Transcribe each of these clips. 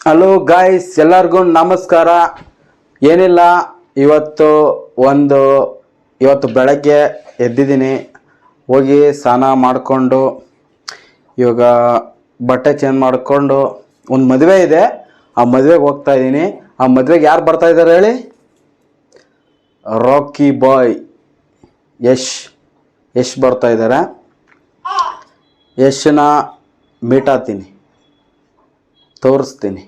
Hello guys, ಎಲ್ಲರಿಗೂ ನಮಸ್ಕಾರ. ಏನಿಲ್ಲ, ಇವತ್ತು ಬೆಳಗ್ಗೆ ಎದ್ದಿದ್ದೀನಿ. ಹೋಗಿ ಸ್ನಾನ ಮಾಡಿಕೊಂಡು ಇವಾಗ ಬಟ್ಟೆ ಚೇಂಜ್ ಮಾಡಿಕೊಂಡು ಒಂದು ಮದುವೆ ಇದೆ, ಆ ಮದುವೆಗೆ ಹೋಗ್ತಾ ಇದ್ದೀನಿ. ಆ ಮದುವೆಗೆ ಯಾರು ಬರ್ತಾ ಇದ್ದಾರೆ ಹೇಳಿ? ರಾಕಿ ಬಾಯ್ ಯಶ್ ಬರ್ತಾ ಇದ್ದಾರೆ. ಯಶನ ಮೀಟ್ ಆಗ್ತೀನಿ, ತೋರಿಸ್ತೀನಿ.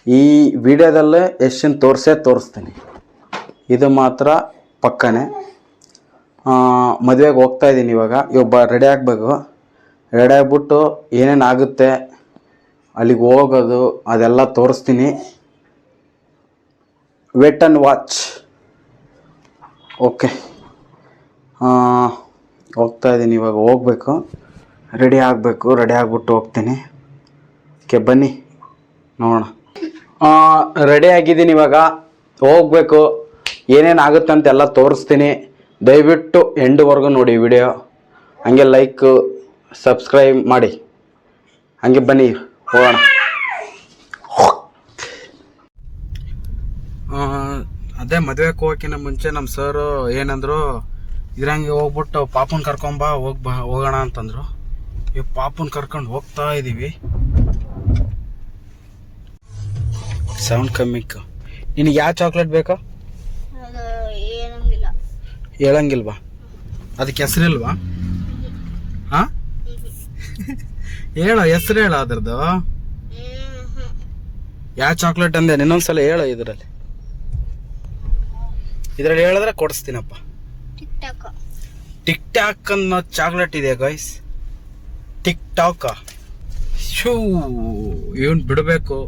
ಈ ವಿಡಿಯೋದಲ್ಲೇ ಯಶನ್ ತೋರಿಸ್ತೀನಿ, ಇದು ಮಾತ್ರ ಪಕ್ಕನೇ. ಮದುವೆಗೆ ಹೋಗ್ತಾ ಇದ್ದೀನಿ. ಇವಾಗ ರೆಡಿ ಆಗಬೇಕು. ರೆಡಿ ಆಗಿಬಿಟ್ಟು ಏನೇನು ಆಗುತ್ತೆ ಅಲ್ಲಿಗೆ ಹೋಗೋದು ಅದೆಲ್ಲ ತೋರಿಸ್ತೀನಿ. Wait and watch. ಓಕೆ, ಹೋಗ್ತಾ ಇದ್ದೀನಿ. ಇವಾಗ ಹೋಗ್ಬೇಕು, ರೆಡಿ ಆಗಬೇಕು. ರೆಡಿ ಆಗಿಬಿಟ್ಟು ಹೋಗ್ತೀನಿ. ಓಕೆ, ಬನ್ನಿ ನೋಡೋಣ. ರೆಡಿ ಆಗಿದ್ದೀನಿ. ಇವಾಗ ಹೋಗ್ಬೇಕು. ಏನೇನು ಆಗುತ್ತೆ ಅಂತೆಲ್ಲ ತೋರಿಸ್ತೀನಿ. ದಯವಿಟ್ಟು ಎಂಡ್ವರೆಗೂ ನೋಡಿ ವಿಡಿಯೋ. ಹಂಗೆ ಲೈಕ್ ಸಬ್ಸ್ಕ್ರೈಬ್ ಮಾಡಿ. ಹಂಗೆ ಬನ್ನಿ ಹೋಗೋಣ. ಅದೇ ಮದುವೆಗೆ ಹೋಗೋಕ್ಕಿಂತ ಮುಂಚೆ ನಮ್ಮ ಸರು ಏನಂದ್ರು, ಇದ್ರಂಗೆ ಹೋಗ್ಬಿಟ್ಟು ಪಾಪನ್ ಹೋಗೋಣ ಅಂತಂದ್ರು. ಈ ಪಾಪನ್ ಕರ್ಕೊಂಡು ಹೋಗ್ತಾ ಇದ್ದೀವಿ. ಸೌಂಡ್ ಕಮ್ಮಿಕ್ಕ. ನಿನಗೆ ಯಾವ ಚಾಕ್ಲೇಟ್ ಬೇಕಾ? ಹೇಳಂಗಿಲ್ವಾ? ಅದಕ್ಕೆ ಹೆಸರಿಲ್ವಾ? ಹಾ, ಹೇಳ ಹೆಸರು, ಹೇಳ ಅದ್ರದ್ದು. ಯಾವ ಚಾಕ್ಲೇಟ್ ಅಂದೆ? ಇನ್ನೊಂದ್ಸಲ ಹೇಳ. ಇದ್ರಲ್ಲಿ ಹೇಳಿದ್ರೆ ಕೊಡಿಸ್ತೀನಪ್ಪ. ಟಿಕ್ ಟಾಕ್ ಅನ್ನೋ ಚಾಕ್ಲೇಟ್ ಇದೆ ಗೈಸ್. Tick talk. ಶೂ ಇವನ್ ಬಿಡಬೇಕು.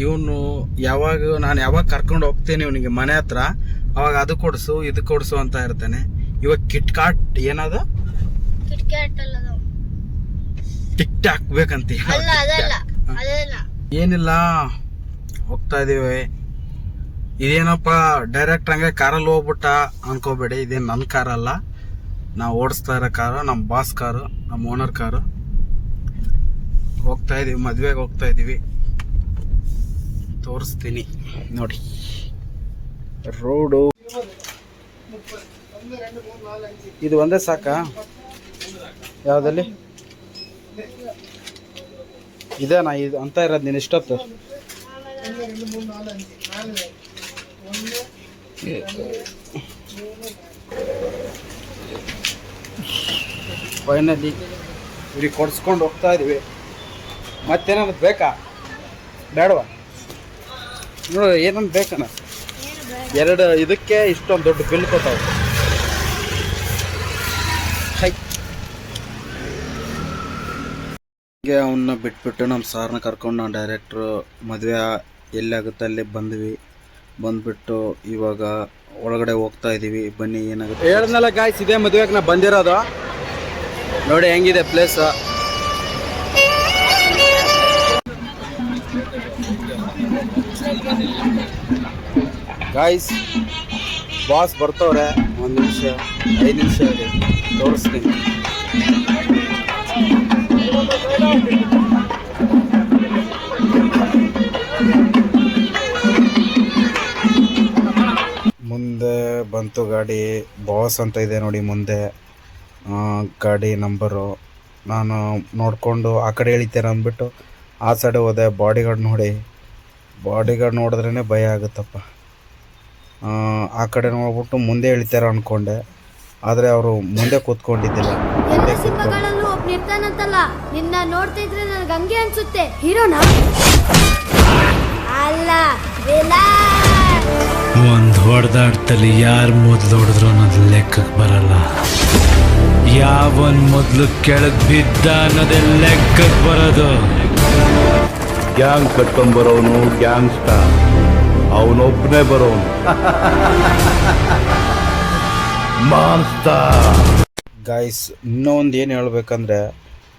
ಇವನು ನಾನು ಯಾವಾಗ ಕರ್ಕೊಂಡು ಹೋಗ್ತೇನೆ ಇವನಿಗೆ ಮನೆ ಹತ್ರ, ಅವಾಗ ಅದು ಕೊಡಿಸು ಇದು ಕೊಡಿಸು ಅಂತ ಇರ್ತಾನೆ. ಇವಾಗ ಕಿಟ್ಕಾಟ್ ಏನದು? ಟಿಕ್ ಟಾಕ್ ಬೇಕಂತ. ಏನಿಲ್ಲ, ಹೋಗ್ತಾ ಇದೀವಿ. ಇದೇನಪ್ಪ ಡೈರೆಕ್ಟ್ ಹಂಗೆ ಕಾರಲ್ಲಿ ಹೋಗ್ಬಿಟ್ಟ ಅನ್ಕೋಬೇಡಿ. ಇದೇನು ನನ್ನ ಕಾರಲ್ಲ, ನಾವು ಓಡಿಸ್ತಾ ಇರೋ ಕಾರು, ನಮ್ಮ ಬಾಸ್ ಕಾರು, ನಮ್ಮ ಓನರ್ ಕಾರು. ಹೋಗ್ತಾ ಇದೀವಿ, ಮದ್ವೆಗೆ ಹೋಗ್ತಾ ಇದೀವಿ. ತೋರಿಸ್ತೀನಿ ನೋಡಿ ರೋಡು. ಇದು ಒಂದೇ ಸಾಕಾ? ಯಾವ್ದಲ್ಲಿ ಇದೇನಾ ಇದು ಅಂತ ಇರೋದು? ನೀನು ಇಷ್ಟೊತ್ತು ಫೈನಲಿ ಇವ್ರಿಗೆ ಕೊಡ್ಸ್ಕೊಂಡು ಹೋಗ್ತಾ ಇದೀವಿ. ಮತ್ತೇನಾದ್ರು ಬೇಕಾ ಬೇಡವಾ? ನೋಡು ಏನಂತ ಬೇಕಣ್ಣ. ಎರಡು ಇದಕ್ಕೆ ಇಷ್ಟೊಂದು ದೊಡ್ಡ ಬಿಲ್ ಕೊಟ್ಟಾವ. ಹೀಗೆ ಅವನ್ನ ಬಿಟ್ಬಿಟ್ಟು ನಮ್ಮ ಸಾರ್ನ ಕರ್ಕೊಂಡು ನಾವು ಡೈರೆಕ್ಟ್ರು ಮದುವೆ ಎಲ್ಲಾಗುತ್ತೆ ಅಲ್ಲಿ ಬಂದ್ಬಿಟ್ಟು ಇವಾಗ ಒಳಗಡೆ ಹೋಗ್ತಾ ಇದೀವಿ. ಬನ್ನಿ ಏನಾಗುತ್ತೆ. ಹೇಳಿದ್ನಲ್ಲ ಗಾಯ್ಸ್, ಇದೇ ಮದುವೆಗೆ ನಾ ಬಂದಿರೋದು. ನೋಡಿ ಹೆಂಗಿದೆ ಪ್ಲೇಸ್. Guys, boss ಬರ್ತವ್ರೆ. 1 ನಿಮಿಷ 5 ನಿಮಿಷ ತೋರಿಸ್ತೀನಿ. ಮುಂದೆ ಬಂತು ಗಾಡಿ. ಬಾಸ್ ಅಂತ ಇದೆ ನೋಡಿ ಮುಂದೆ ಗಾಡಿ ನಂಬರು. ನಾನು ನೋಡಿಕೊಂಡು ಆ ಕಡೆ ಇಳಿತೇನೆ ಅಂದ್ಬಿಟ್ಟು ಆ ಸೈಡ್ ಹೋದೆ. ಬಾಡಿಗಾರ್ಡ್ ನೋಡಿದ್ರೇ ಭಯ ಆಗುತ್ತಪ್ಪ. ಆ ಕಡೆ ನೋಡ್ಬಿಟ್ಟು ಮುಂದೆ ಇಳಿತಾರ ಅಂದ್ಕೊಂಡೆ, ಆದರೆ ಅವರು ಮುಂದೆ ಕೂತ್ಕೊಂಡಿದ್ದಿಲ್ಲ. ನಿನ್ನ ನೋಡ್ತಾ ಇದ್ರೆ ನನಗೆ ಹಂಗೆ ಅನ್ಸುತ್ತೆ. ಹೀರೋನಾ ಅಲ್ಲ, ಒಂದು ಹೊಡೆದಾಡ್ತಲ್ಲಿ ಯಾರು ಮೊದಲು ಹೊಡೆದ್ರು ಅನ್ನೋದು ಲೆಕ್ಕಕ್ಕೆ ಬರಲ್ಲ. ಯಾವನ್ ಮೊದಲು ಕೆಳಗೆ ಬಿದ್ದ ಅನ್ನೋದೇ ಲೆಕ್ಕಕ್ಕೆ ಬರೋದು. ಗ್ಯಾಂಗ್ ಕಟ್ಕೊಂಡ್ಬರೋನು ಗ್ಯಾಂಗ್ಸ್ಟರ್, ಅವನೊಬ್ಬನೇ ಬರೋನು ಮಾನ್ಸ್ಟರ್. ಗಾಯ್ಸ್, ಇನ್ನೊಂದು ಏನು ಹೇಳ್ಬೇಕಂದ್ರೆ,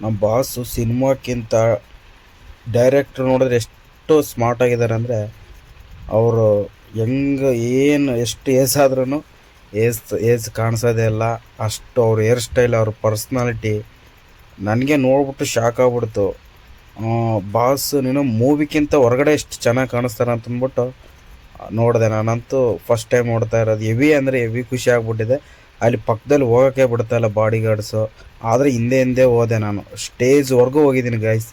ನಮ್ಮ ಬಾಸು ಸಿನಿಮಾಕ್ಕಿಂತ ಡೈರೆಕ್ಟ್ರ್ ನೋಡಿದ್ರೆ ಎಷ್ಟು ಸ್ಮಾರ್ಟ್ ಆಗಿದ್ದಾರೆ ಅಂದರೆ, ಅವರು ಎಷ್ಟು ಏಜಾದ್ರೂ ಏಜ್ ಕಾಣಿಸೋದೇ ಇಲ್ಲ. ಅಷ್ಟು ಅವ್ರ ಹೇರ್ ಸ್ಟೈಲ್, ಅವ್ರ ಪರ್ಸ್ನಾಲಿಟಿ ನನಗೆ ನೋಡ್ಬಿಟ್ಟು ಶಾಕ್ ಆಗ್ಬಿಡ್ತು. ಬಾಸ್ ನೀನು ಮೂವಿಗಿಂತ ಹೊರಗಡೆ ಎಷ್ಟು ಚೆನ್ನಾಗಿ ಕಾಣಿಸ್ತಾರೆ ಅಂತಂದ್ಬಿಟ್ಟು ನೋಡಿದೆ. ನಾನಂತೂ ಫಸ್ಟ್ ಟೈಮ್ ನೋಡ್ತಾ ಇರೋದು. ಹೆವಿ ಅಂದರೆ ಹೆವಿ ಖುಷಿ ಆಗ್ಬಿಟ್ಟಿದೆ. ಅಲ್ಲಿ ಪಕ್ಕದಲ್ಲಿ ಹೋಗೋಕ್ಕೆ ಬಿಡ್ತಾಯಿಲ್ಲ ಬಾಡಿ ಗಾರ್ಡ್ಸು. ಆದರೆ ಹಿಂದೆ ಹೋದೆ ನಾನು. ಸ್ಟೇಜ್ವರೆಗೂ ಹೋಗಿದ್ದೀನಿ ಗೈಸ್.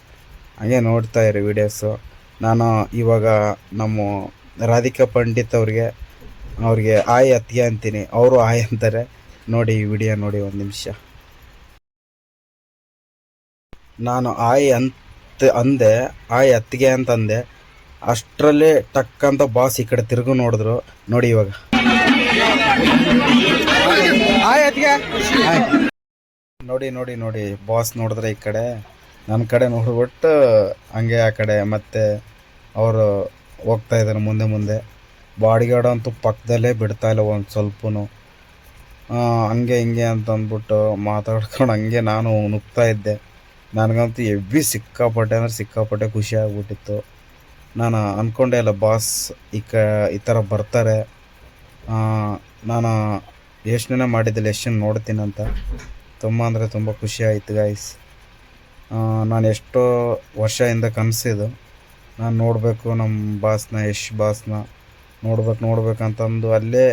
ಹಂಗೆ ನೋಡ್ತಾ ಇರಿ ವೀಡಿಯೋಸು. ನಾನು ಇವಾಗ ನಮ್ಮ ರಾಧಿಕಾ ಪಂಡಿತ್ ಅವ್ರಿಗೆ ಆಯ್ ಅತ್ತಿಗೆ ಅಂತೀನಿ, ಅವರು ಆಯ್ ಅಂತಾರೆ. ನೋಡಿ ಈ ವಿಡಿಯೋ ನೋಡಿ ಒಂದು ನಿಮಿಷ. ನಾನು ಆಯ್ ಅಂದೆ, ಆಯ್ ಅತ್ತಿಗೆ ಅಂತಂದೆ. ಅಷ್ಟರಲ್ಲೇ ಟಕ್ ಅಂತ ಬಾಸ್ ಈ ಕಡೆ ತಿರುಗು ನೋಡಿದ್ರು. ನೋಡಿ ಇವಾಗ ಆಯ್ ಅತ್ತಿಗೆ ನೋಡಿ ಬಾಸ್ ನೋಡಿದ್ರೆ ಈ ಕಡೆ ನನ್ನ ಕಡೆ ನೋಡ್ಬಿಟ್ಟು ಹಂಗೆ ಆ ಕಡೆ ಮತ್ತೆ ಅವರು ಹೋಗ್ತಾ ಇದ್ದಾರೆ ಮುಂದೆ. ಬಾಡಿಗಾರ್ಡ್ ಅಂತೂ ಪಕ್ಕದಲ್ಲೇ ಬಿಡ್ತಾಯಿಲ್ಲ ಒಂದು ಸ್ವಲ್ಪನೂ. ಹಂಗೆ ಹಿಂಗೆ ಅಂತ ಅಂದ್ಬಿಟ್ಟು ಮಾತಾಡ್ಕೊಂಡು ಹಂಗೆ ನಾನು ನುಗ್ತಾ ಇದ್ದೆ. ನನಗಂತೂ ಹೆವಿ ಸಿಕ್ಕಾಪಟ್ಟೆ ಖುಷಿ ಆಗ್ಬಿಟ್ಟಿತ್ತು. ನಾನು ಅಂದ್ಕೊಂಡೇ ಇಲ್ಲ ಬಾಸ್ ಈ ಥರ ಬರ್ತಾರೆ. ನಾನು ಯೋಚನೆ ಮಾಡಿದ್ದಿಲ್ಲ ಎಷ್ಟು ನೋಡ್ತೀನಂತ. ತುಂಬ ಅಂದರೆ ತುಂಬ ಖುಷಿ ಆಯಿತು ಗೈಸ್. ನಾನು ಎಷ್ಟೋ ವರ್ಷದಿಂದ ಕನಸಿದ್ದು ನಾನು ನೋಡಬೇಕು ನಮ್ಮ ಬಾಸ್ನ, ಯಶ್ ಬಾಸ್ನ ನೋಡ್ಬೇಕಂತಂದು ಅಲ್ಲೇ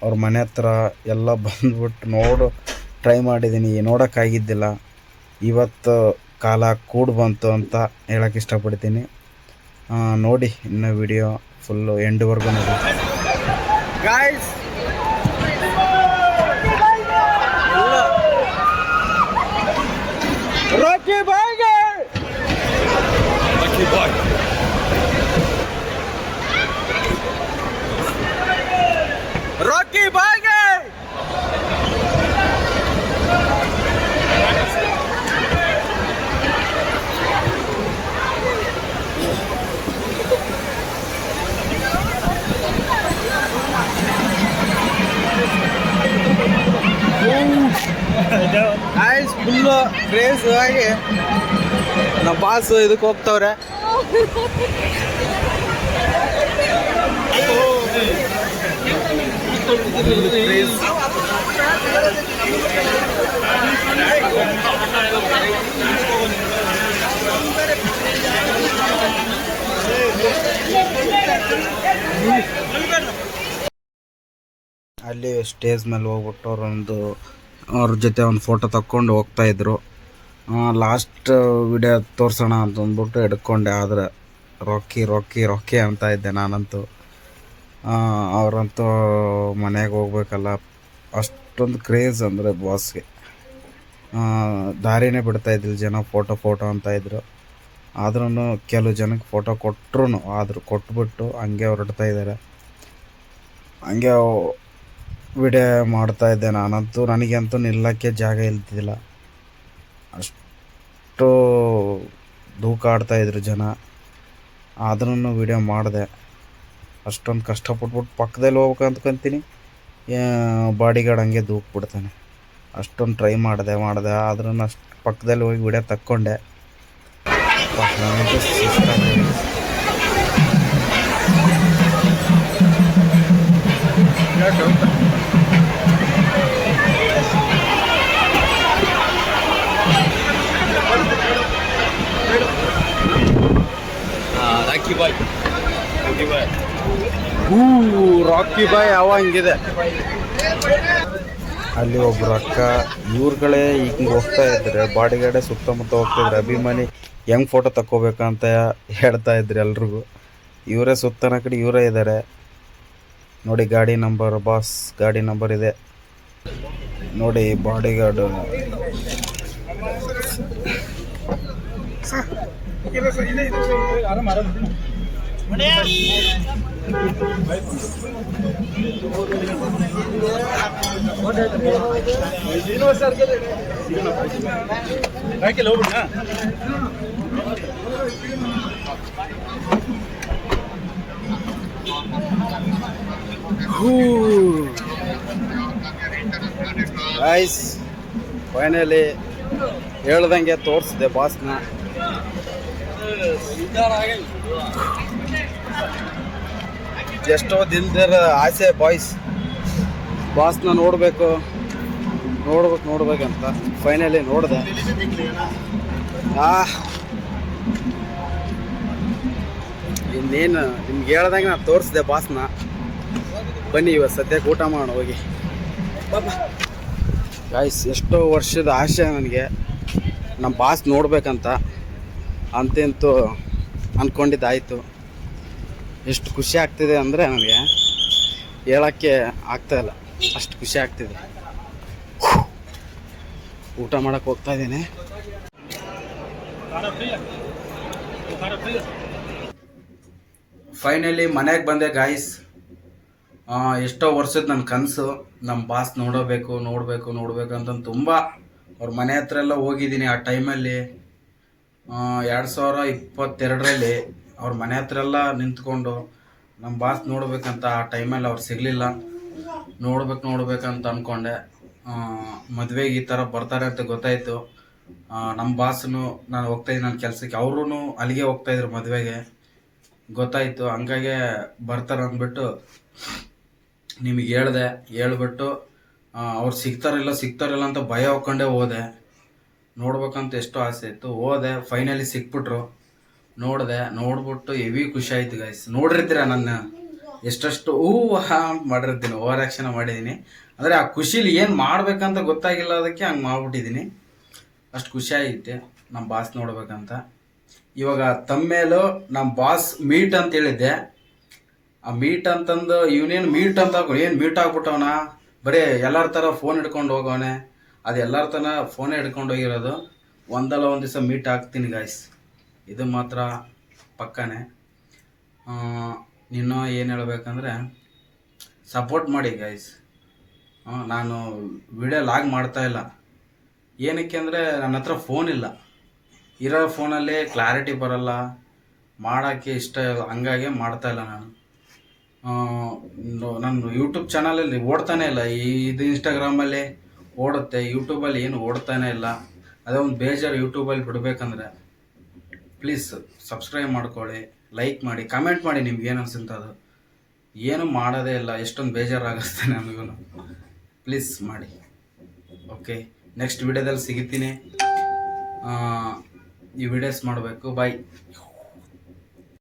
ಅವ್ರ ಮನೆ ಹತ್ರ ಎಲ್ಲ ಬಂದ್ಬಿಟ್ಟು ಟ್ರೈ ಮಾಡಿದ್ದೀನಿ. ನೋಡೋಕ್ಕಾಗಿದ್ದಿಲ್ಲ. ಇವತ್ತು ಕಾಲ ಕೂಡಿ ಬಂತು ಅಂತ ಹೇಳೋಕ್ಕೆ ಇಷ್ಟಪಡ್ತೀನಿ. ನೋಡಿ ಇನ್ನು ವಿಡಿಯೋ ಫುಲ್ಲು ಎಂಡ್ವರೆಗೂ ನೋಡಿ ಗಾಯ್ಸ್. ರಾಕಿ ಬಾಯ್ಗೆ ರಾಕಿ ಬಾಯ್ಗೆ ಗಾಯ್ಸ್ ಫುಲ್ಲು ಕ್ರೇಜ್ ಆಗಿ ನಮ್ಮ ಬಾಸ್ ಇದಕ್ಕೆ ಹೋಗ್ತವ್ರೆ. ಅಲ್ಲಿ ಸ್ಟೇಜ್ ಮೇಲೆ ಹೋಗ್ಬಿಟ್ಟು ಅವ್ರ ಜೊತೆ ಒಂದು ಫೋಟೋ ತಕ್ಕೊಂಡು ಹೋಗ್ತಾಯಿದ್ರು. ಲಾಸ್ಟ್ ವಿಡಿಯೋ ತೋರಿಸೋಣ ಅಂತಂದ್ಬಿಟ್ಟು ಹಿಡ್ಕೊಂಡೆ. ಆದರೆ ರೊಕ್ಕಿ ಅಂತ ಇದ್ದೆ ನಾನಂತೂ. ಅವರಂತೂ ಮನೆಗೆ ಹೋಗ್ಬೇಕಲ್ಲ, ಅಷ್ಟೊಂದು ಕ್ರೇಜ್ ಅಂದರೆ ಬಾಸ್ಗೆ. ದಾರಿನೇ ಬಿಡ್ತಾಯಿದ್ದಿಲ್ಲ ಜನ. ಫೋಟೋ ಅಂತ ಇದ್ರು. ಆದ್ರೂ ಕೆಲವು ಜನಕ್ಕೆ ಫೋಟೋ ಕೊಟ್ಬಿಟ್ಟು ಹಂಗೆ ಹೊರಡ್ತಾ ಇದ್ದಾರೆ. ಹಂಗೆ ವಿಡಿಯೋ ಮಾಡ್ತಾಯಿದ್ದೆ ನಾನಂತೂ. ನನಗಂತೂ ನಿಲ್ಲಕ್ಕೆ ಜಾಗ ಇಲ್ತಿದ್ದಿಲ್ಲ. ಅಷ್ಟು ಧೂಕ ಆಡ್ತಾಯಿದ್ರು ಜನ. ಆದ್ರೂ ವಿಡಿಯೋ ಮಾಡಿದೆ. ಅಷ್ಟೊಂದು ಕಷ್ಟಪಟ್ಬಿಟ್ಟು ಪಕ್ಕದಲ್ಲಿ ಹೋಗ್ಬೇಕು ಅಂದ್ಕೊತೀನಿ. ಬಾಡಿಗಾರ್ಡ್ ಹಂಗೆ ಬಿಡ್ತಾನೆ. ಅಷ್ಟೊಂದು ಟ್ರೈ ಮಾಡಿದೆ ಆದ್ರೂ ಅಷ್ಟು ಪಕ್ಕದಲ್ಲಿ ಹೋಗಿ ವಿಡಿಯೋ ತಕ್ಕೊಂಡೆ. ರಾಕಿ ಬಾಯ್ ಅವ ಹಂಗಿದೆ. ಅಲ್ಲಿ ಒಬ್ರು ಅಕ್ಕ ಇವ್ರುಗಳೇ ಹಿಂಗೆ ಹೋಗ್ತಾ ಇದ್ದಾರೆ. ಬಾಡಿಗಾರ್ಡೆ ಸುತ್ತಮುತ್ತ ಹೋಗ್ತಾಯಿದ್ರು. ಅಭಿಮಾನಿ ಹೆಂಗೆ ಫೋಟೋ ತಕ್ಕೋಬೇಕಂತ ಹೇಳ್ತಾ ಇದ್ರು ಎಲ್ರಿಗೂ. ಇವರೇ ಸುತ್ತನ ಕಡೆ ಇವರೇ ಇದ್ದಾರೆ ನೋಡಿ. ಗಾಡಿ ನಂಬರ್ ಇದೆ ನೋಡಿ. ಬಾಡಿಗಾರ್ಡು ಗೈಸ್ ಫೈನಲಿ ಹೇಳ್ದಂಗೆ ತೋರಿಸಿದೆ ಬಾಸ್ನ. ಎಷ್ಟೋ ದಿನದ ಆಸೆ ಬಾಸ್ನ ನೋಡ್ಬೇಕಂತ ಫೈನಲಿ ನೋಡಿದೆ. ಇನ್ನೇನು ನಿಮ್ಗೆ ಹೇಳ್ದಂಗೆ ನಾನು ತೋರಿಸಿದೆ ಬಾಸ್ನ. ಬನ್ನಿ ಇವತ್ತು ಸದ್ಯಕ್ಕೆ ಊಟ ಮಾಡೋಣ ಹೋಗಿ. ಗಾಯ್ಸ್, ಎಷ್ಟೋ ವರ್ಷದ ಆಸೆ ನನಗೆ ನಮ್ಮ ಬಾಸ್ ನೋಡ್ಬೇಕಂತ. ಅಂತಂತೂ ಅಂದ್ಕೊಂಡಿದ್ದಾಯಿತು. ಎಷ್ಟು ಖುಷಿ ಆಗ್ತಿದೆ ಅಂದರೆ ನನಗೆ ಹೇಳೋಕ್ಕೆ ಆಗ್ತಾಯಿಲ್ಲ, ಅಷ್ಟು ಖುಷಿ ಆಗ್ತಿದೆ. ಊಟ ಮಾಡೋಕ್ಕೆ ಹೋಗ್ತಾ ಇದ್ದೀನಿ. ಫೈನಲಿ ಮನೆಗೆ ಬಂದೆ ಗಾಯ್ಸ್. ಎಷ್ಟೋ ವರ್ಷದ ನನ್ನ ಕನಸು ನಮ್ಮ ಬಾಸ್ ನೋಡಬೇಕು ಅಂತ ತುಂಬ ಅವ್ರ ಮನೆ ಹತ್ರ ಎಲ್ಲ ಹೋಗಿದ್ದೀನಿ. ಆ ಟೈಮಲ್ಲಿ 2022ರಲ್ಲಿ ಅವ್ರ ಮನೆ ಹತ್ರ ಎಲ್ಲ ನಿಂತ್ಕೊಂಡು ನಮ್ಮ ಬಾಸ್ ನೋಡ್ಬೇಕಂತ. ಆ ಟೈಮಲ್ಲಿ ಅವ್ರು ಸಿಗಲಿಲ್ಲ. ನೋಡ್ಬೇಕಂತ ಅಂದ್ಕೊಂಡೆ. ಮದುವೆಗೆ ಈ ಥರ ಬರ್ತಾರೆ ಅಂತ ಗೊತ್ತಾಯಿತು. ನಮ್ಮ ಬಾಸನು ನಾನು ಹೋಗ್ತಾಯಿದ್ದೀನಿ ನನ್ನ ಕೆಲಸಕ್ಕೆ, ಅವ್ರೂ ಅಲ್ಲಿಗೆ ಹೋಗ್ತಾಯಿದ್ರು ಮದುವೆಗೆ, ಗೊತ್ತಾಯಿತು. ಹಂಗಾಗಿ ಬರ್ತಾರೆ ಅಂದ್ಬಿಟ್ಟು ನಿಮಗೆ ಹೇಳ್ಬಿಟ್ಟು ಅವ್ರು ಸಿಗ್ತಾರಿಲ್ಲ ಅಂತ ಭಯ ಹೋಗ್ಕೊಂಡೇ ಹೋದೆ. ನೋಡ್ಬೇಕಂತ ಎಷ್ಟೋ ಆಸೆ ಇತ್ತು. ಹೋದೆ, ಫೈನಲಿ ಸಿಕ್ಬಿಟ್ರು. ನೋಡ್ಬಿಟ್ಟು ಹೆವಿ ಖುಷಿ ಆಯಿತು ಗೈಸ್. ನೋಡಿರ್ತೀರ ನನ್ನ ಎಷ್ಟಷ್ಟು ಮಾಡಿರ್ತೀನಿ, ಓವರ್ ಆ್ಯಕ್ಷನ್ ಮಾಡಿದ್ದೀನಿ. ಅಂದರೆ ಆ ಖುಷಿಲಿ ಏನು ಮಾಡ್ಬೇಕಂತ ಗೊತ್ತಾಗಿಲ್ಲ, ಅದಕ್ಕೆ ಹಂಗೆ ಮಾಡ್ಬಿಟ್ಟಿದ್ದೀನಿ. ಅಷ್ಟು ಖುಷಿ ಆಗೈತೆ ನಮ್ಮ ಬಾಸ್ ನೋಡ್ಬೇಕಂತ. ಇವಾಗ ತಮ್ಮೇಲು ನಮ್ಮ ಬಾಸ್ ಮೀಟ್ ಅಂತ ಹೇಳಿದ್ದೆ. ಆ ಮೀಟ್ ಅಂತಂದು ಇವನೇನು ಮೀಟ್ ಅಂತ ಏನು ಮೀಟ್ ಆಗ್ಬಿಟ್ಟವನ, ಬರೀ ಎಲ್ಲರ ಥರ ಫೋನ್ ಹಿಡ್ಕೊಂಡು ಹೋಗೋನೆ. ಅದು ಎಲ್ಲರ ಥರ ಫೋನೇ ಹಿಡ್ಕೊಂಡು ಹೋಗಿರೋದು. ಒಂದಲ್ಲ ಒಂದು ದಿವಸ ಮೀಟ್ ಆಗ್ತೀನಿ ಗಾಯ್ಸ್, ಇದು ಮಾತ್ರ ಪಕ್ಕನೇ. ಇನ್ನೂ ಏನು ಹೇಳ್ಬೇಕಂದ್ರೆ ಸಪೋರ್ಟ್ ಮಾಡಿ ಗಾಯ್ಸ್. ನಾನು ವಿಡಿಯೋ ಲಾಗ್ ಮಾಡ್ತಾಯಿಲ್ಲ, ಏನಕ್ಕೆ ಅಂದರೆ ನನ್ನ ಹತ್ರ ಫೋನ್ ಇಲ್ಲ. ಇರೋ ಫೋನಲ್ಲಿ ಕ್ಲಾರಿಟಿ ಬರಲ್ಲ, ಮಾಡೋಕ್ಕೆ ಇಷ್ಟ ಇಲ್ಲ, ಹಂಗಾಗಿ ಮಾಡ್ತಾಯಿಲ್ಲ ನಾನು. ನನ್ನ ಯೂಟ್ಯೂಬ್ ಚಾನಲಲ್ಲಿ ಓಡ್ತಾನೆ ಇಲ್ಲ. ಇದು ಇನ್ಸ್ಟಾಗ್ರಾಮಲ್ಲಿ ಓಡುತ್ತೆ, ಯೂಟ್ಯೂಬಲ್ಲಿ ಏನು ಓಡ್ತಾನೆ ಇಲ್ಲ. ಅದೇ ಒಂದು ಬೇಜಾರು ಯೂಟ್ಯೂಬಲ್ಲಿ ಬಿಡಬೇಕಂದ್ರೆ. ಪ್ಲೀಸ್ ಸಬ್ಸ್ಕ್ರೈಬ್ ಮಾಡ್ಕೊಳ್ಳಿ, ಲೈಕ್ ಮಾಡಿ, ಕಮೆಂಟ್ ಮಾಡಿ ನಿಮ್ಗೆ ಏನು ಅನ್ಸುತ್ತೆ ಅದು. ಏನು ಮಾಡೋದೇ ಇಲ್ಲ, ಎಷ್ಟೊಂದು ಬೇಜಾರಾಗುತ್ತೆ ನಮಗೂ. ಪ್ಲೀಸ್ ಮಾಡಿ. ಓಕೆ, ನೆಕ್ಸ್ಟ್ ವಿಡಿಯೋದಲ್ಲಿ ಸಿಗುತ್ತೀನಿ. ಈ ವಿಡಿಯೋಸ್ ಮಾಡಬೇಕು. ಬಾಯ್.